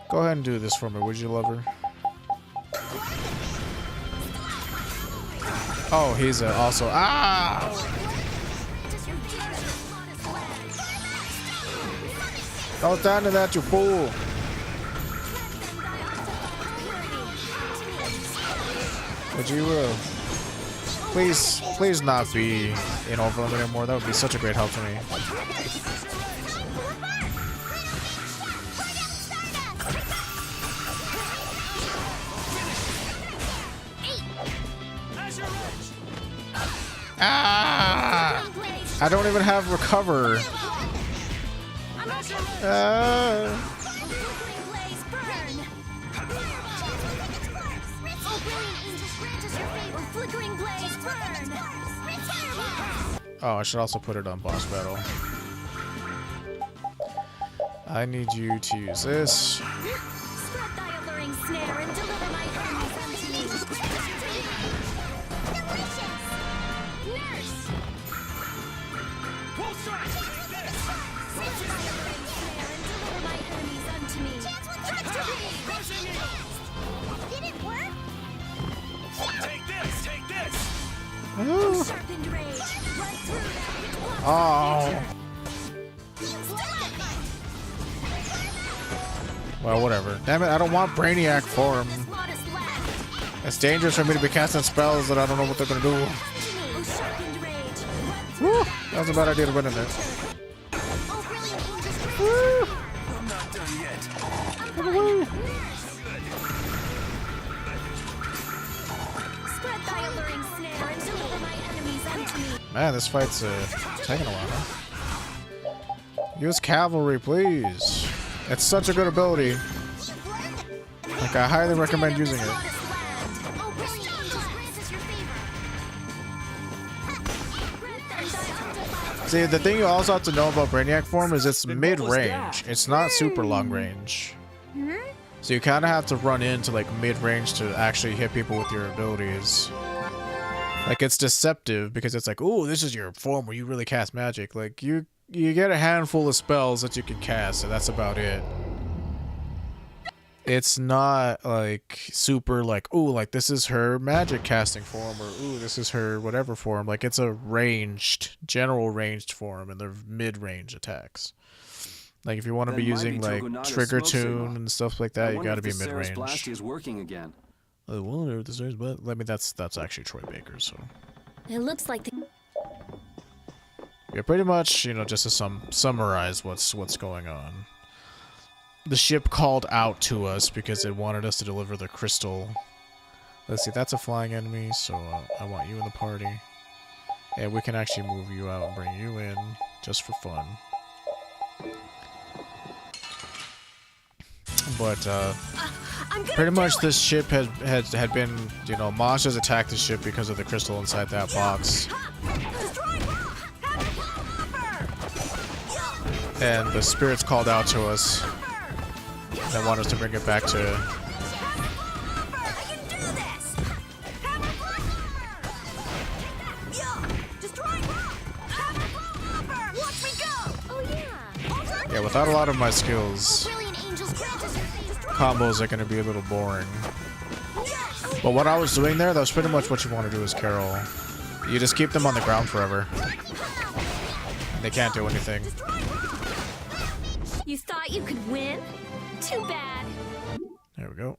Go ahead and do this for me, would you, lover? Oh, he's also. Ah! Don't stand to that, you fool! Would you, please not be in Overland anymore? That would be such a great help to me. Ah! I don't even have recover. Oh, I should also put it on boss battle. I need you to use this. Oh. Well, whatever. Damn it, I don't want Brainiac form. It's dangerous for me to be casting spells that I don't know what they're gonna do. Woo! That was a bad idea to run in there. Woo! I'm not done yet. Man, this fight's taking a while, huh? Use cavalry, please. It's such a good ability. Like, I highly recommend using it. See, the thing you also have to know about Brainiac form is it's mid-range. It's not super long range. So you kind of have to run into like mid-range to actually hit people with your abilities. Like, it's deceptive because it's like, ooh, this is your form where you really cast magic. Like, you get a handful of spells that you can cast, and that's about it. It's not like super like, ooh, like this is her magic casting form, or ooh, this is her whatever form. Like, it's a ranged, general ranged form, and they're mid-range attacks. Like, if you want to be using like trigger tune and stuff like that, you got to be mid-range. I wonder if this is, but I mean that's actually Troy Baker, so. It looks like the yeah, pretty much, you know, just to summarize what's going on. The ship called out to us because it wanted us to deliver the crystal. Let's see, that's a flying enemy, so I want you in the party. And we can actually move you out and bring you in just for fun. But pretty much this ship had been, you know, monsters attacked the ship because of the crystal inside that box. And the spirits called out to us and want us to bring it back to... Yeah, without a lot of my skills, combos are going to be a little boring. But what I was doing there, that was pretty much what you want to do as Carol. You just keep them on the ground forever. They can't do anything. You thought you could win? Too bad. There we go.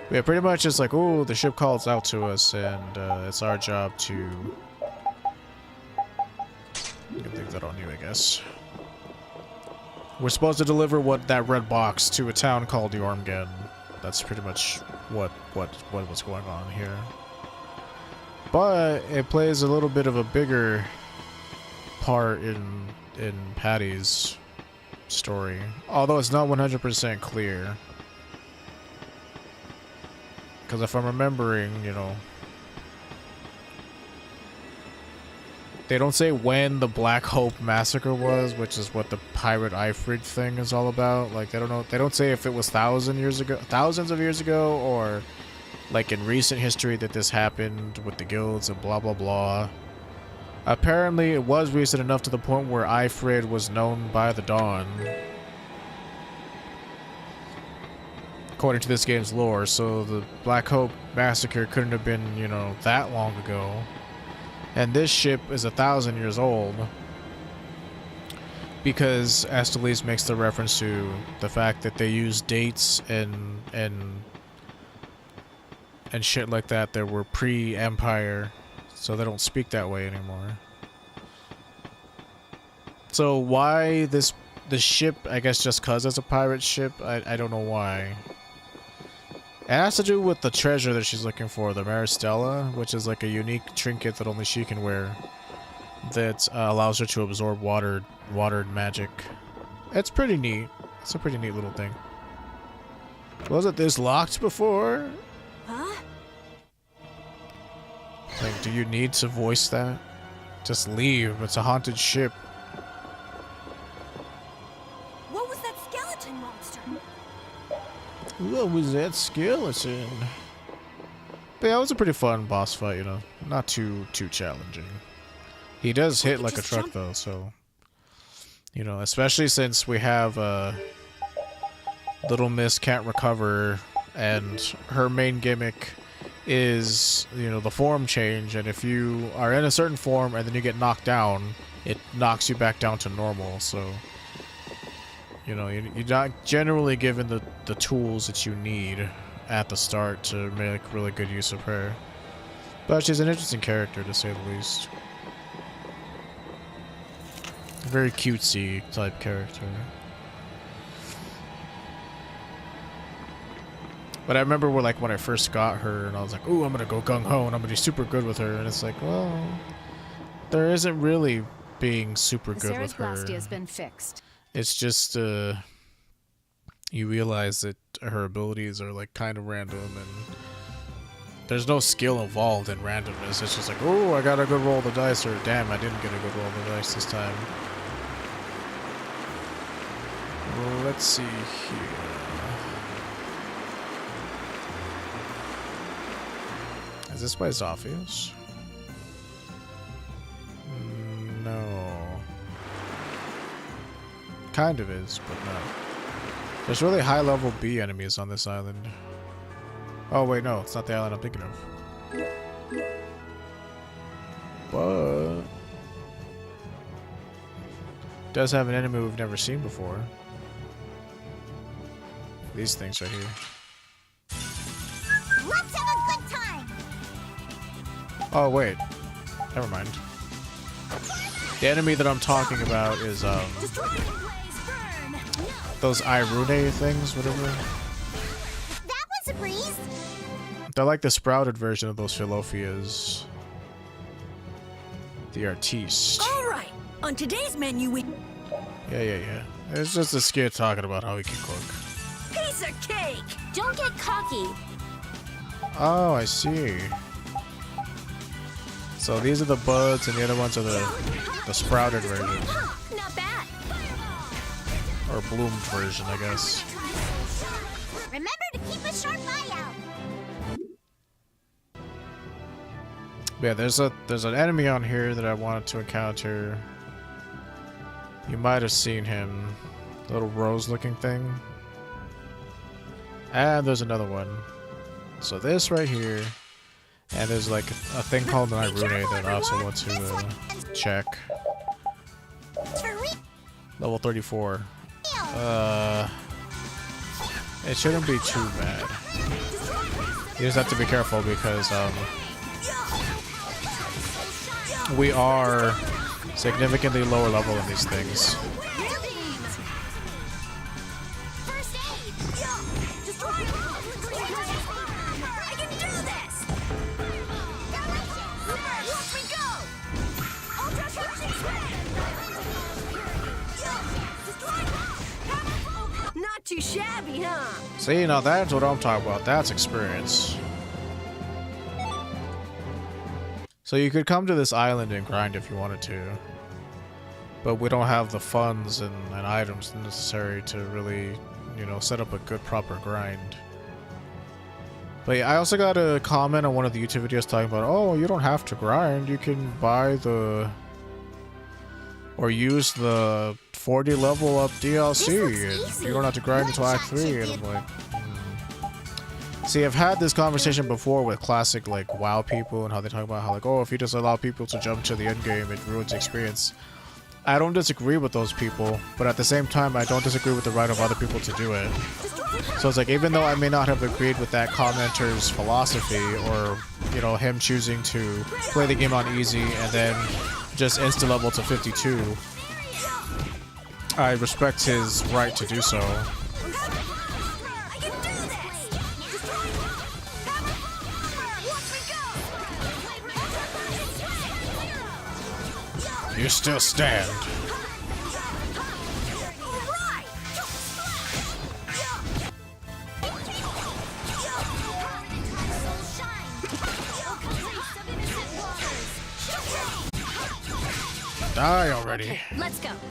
Yeah, pretty much it's like, oh, the ship calls out to us, and it's our job to... You can take that on you, I guess. We're supposed to deliver that red box to a town called Yormgen. That's pretty much what's going on here. But it plays a little bit of a bigger part in Patty's story, although it's not 100% clear. Because if I'm remembering, you know, they don't say when the Black Hope massacre was, which is what the pirate Ifrit thing is all about. Like, they don't know. They don't say if it was thousands of years ago, or like in recent history that this happened with the guilds and blah blah blah. Apparently, it was recent enough to the point where Ifrid was known by the Dawn. According to this game's lore, so the Black Hope massacre couldn't have been, you know, that long ago. And this ship is 1,000 years old. Because Astolis makes the reference to the fact that they use dates and shit like that that were pre-Empire, so they don't speak that way anymore. So why this ship, I guess just cause it's a pirate ship, I don't know why. It has to do with the treasure that she's looking for, the Maristella, which is like a unique trinket that only she can wear that allows her to absorb watered magic. It's pretty neat. It's a pretty neat little thing. Wasn't this locked before? Huh? Like, do you need to voice that? Just leave. It's a haunted ship. What was that skeleton monster? What was that skeleton? But yeah, it was a pretty fun boss fight, you know. Not too challenging. He does hit like a truck though, so you know, especially since we have Little Miss can't recover, and her main gimmick is, you know, the form change, and if you are in a certain form and then you get knocked down, it knocks you back down to normal, so you know, you're not generally given the tools that you need at the start to make really good use of her. But she's an interesting character, to say the least. Very cutesy type character. But I remember when I first got her, and I was like, ooh, I'm gonna go gung-ho, and I'm gonna be super good with her, and it's like, well, there isn't really being super good with her. has been fixed. It's just, you realize that her abilities are, like, kind of random, and there's no skill involved in randomness. It's just like, oh, I got a good roll of the dice, or damn, I didn't get a good roll of the dice this time. Well, let's see here. Is this by Zophius? No. Kind of is, but no. There's really high-level B enemies on this island. Oh, wait, no. It's not the island I'm thinking of. But does have an enemy we've never seen before. These things right here. Let's have a good time. Oh, wait. Never mind. The enemy that I'm talking about is, those Irune things, whatever. That was a breeze. They're like the sprouted version of those Philophias. The Artiste. All right. On today's menu, we Yeah. It's just a skit talking about how he can cook. piece of cake. Don't get cocky. Oh, I see. So these are the buds, and the other ones are the sprouted version. Not bad. Or bloomed version, I guess. Remember to keep a sharp eye out. Yeah, there's an enemy on here that I wanted to encounter. You might have seen him. Little rose-looking thing. And there's another one. So this right here. And there's like a thing called an Irune that I also want to check. Level 34. It shouldn't be too bad. You just have to be careful because we are significantly lower level than these things. Not too shabby, huh? See, now that's what I'm talking about. That's experience. So you could come to this island and grind if you wanted to. But we don't have the funds and items necessary to really, you know, set up a good proper grind. But yeah, I also got a comment on one of the YouTube videos talking about, oh, you don't have to grind. You can buy the Or use the 40 level up DLC. And you don't have to grind until Act 3. And I'm like, See, I've had this conversation before with classic like WoW people and how they talk about how like, oh, if you just allow people to jump to the end game, it ruins the experience. I don't disagree with those people, but at the same time, I don't disagree with the right of other people to do it. So it's like, even though I may not have agreed with that commenter's philosophy, or, you know, him choosing to play the game on easy and then just insta-level to 52, I respect his right to do so. You still stand. Die already. Okay, let's go.